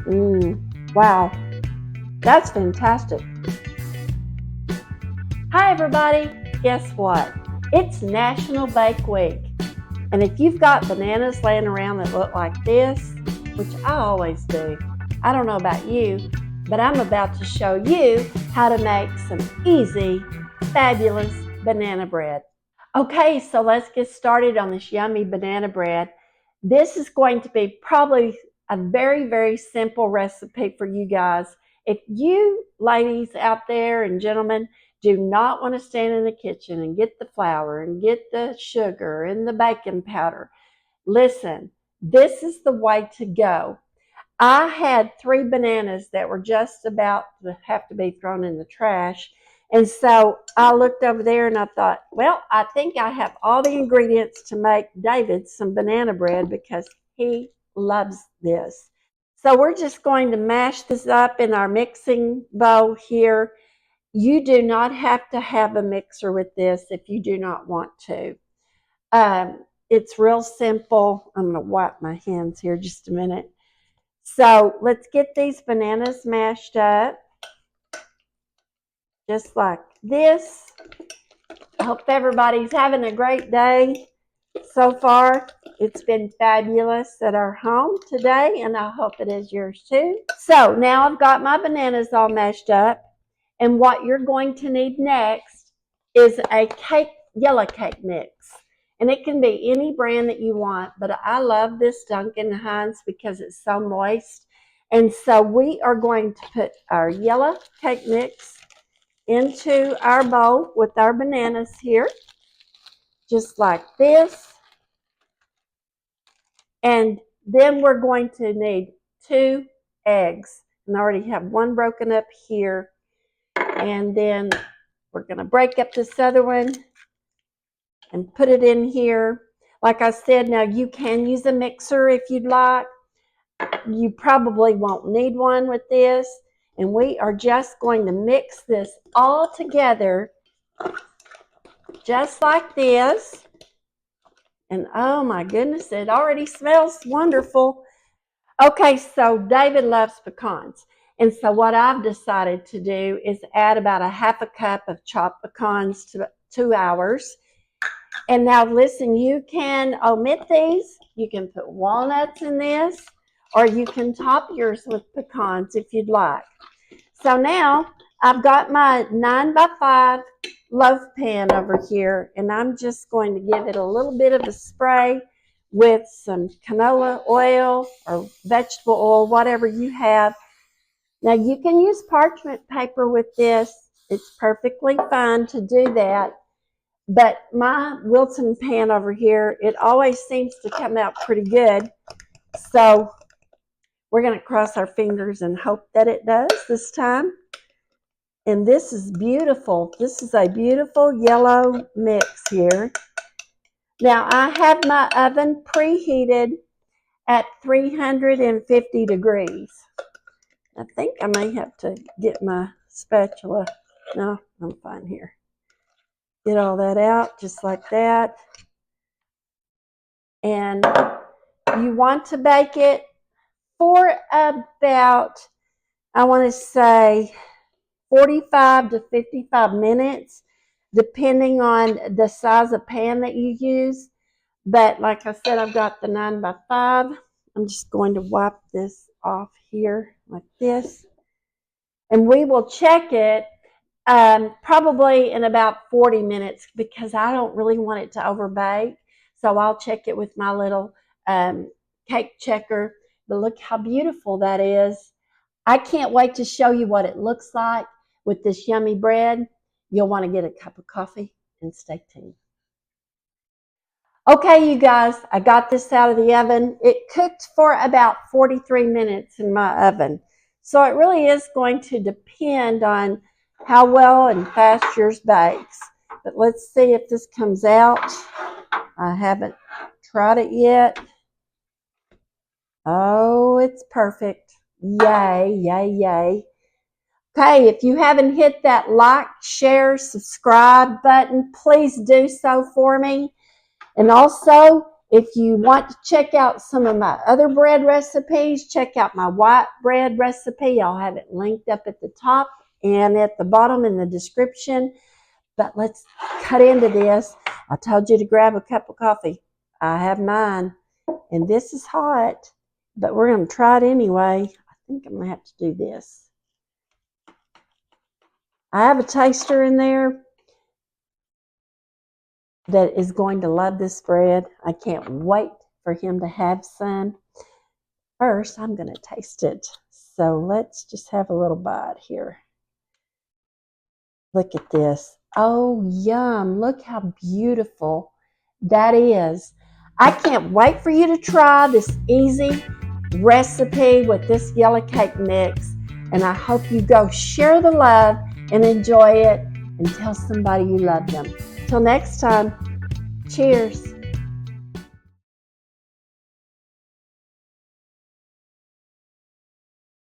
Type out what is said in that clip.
Wow, that's fantastic. Hi everybody, guess what? It's National Bake Week. And if you've got bananas laying around that look like this, which I always do, I don't know about you, but I'm about to show you how to make some easy, fabulous banana bread. Okay, so let's get started on this yummy banana bread. This is going to be probably a very, very simple recipe for you guys. If you ladies out there and gentlemen do not want to stand in the kitchen and get the flour and get the sugar and the baking powder, listen, this is the way to go. I had 3 bananas that were just about to have to be thrown in the trash. And so I looked over there and I thought, well, I think I have all the ingredients to make David some banana bread because he loves this. So we're just going to mash this up in our mixing bowl here. You do not have to have a mixer with this if you do not want to. It's real simple. I'm going to wipe my hands here just a minute. So let's get these bananas mashed up, just like this. I hope everybody's having a great day so far. It's been fabulous at our home today, and I hope it is yours too. So now I've got my bananas all mashed up, and what you're going to need next is a yellow cake mix. And it can be any brand that you want, but I love this Duncan Hines because it's so moist. And so we are going to put our yellow cake mix into our bowl with our bananas here, just like this. And then we're going to need 2 eggs. And I already have one broken up here. And then we're going to break up this other one and put it in here. Like I said, now you can use a mixer if you'd like. You probably won't need one with this. And we are just going to mix this all together just like this. And oh my goodness, it already smells wonderful. Okay, so David loves pecans. And so what I've decided to do is add about a half a cup of chopped pecans to ours. And now listen, you can omit these. You can put walnuts in this, or you can top yours with pecans if you'd like. So now I've got my 9x5 loaf pan over here, and I'm just going to give it a little bit of a spray with some canola oil or vegetable oil, whatever you have. Now you can use parchment paper with this. It's perfectly fine to do that. But my Wilton pan over here, it always seems to come out pretty good. So we're going to cross our fingers and hope that it does this time. And this is beautiful. This is a beautiful yellow mix here. Now I have my oven preheated at 350 degrees. I think I may have to get my spatula. No, I'm fine here. Get all that out just like that. And you want to bake it for about, I want to say, 45 to 55 minutes, depending on the size of pan that you use. But like I said, I've got the 9x5. I'm just going to wipe this off here like this. And we will check it probably in about 40 minutes because I don't really want it to overbake. So I'll check it with my little cake checker. But look how beautiful that is. I can't wait to show you what it looks like with this yummy bread. You'll want to get a cup of coffee and stay tuned. Okay, you guys, I got this out of the oven. It cooked for about 43 minutes in my oven. So it really is going to depend on how well and fast yours bakes. But let's see if this comes out. I haven't tried it yet. Oh, it's perfect. Yay, yay, yay. Okay, if you haven't hit that like, share, subscribe button, please do so for me. And also, If you want to check out some of my other bread recipes, check out my white bread recipe. I'll have it linked up at the top and at the bottom in the description. But let's cut into this. I told you to grab a cup of coffee. I have mine. And this is hot, but we're going to try it anyway. I think I'm going to have to do this. I have a taster in there that is going to love this bread. I can't wait for him to have some. First, I'm going to taste it. So let's just have a little bite here. Look at this. Oh, yum. Look how beautiful that is. I can't wait for you to try this easy recipe with this yellow cake mix. And I hope you go share the love and enjoy it and tell somebody you love them. Till next time, cheers.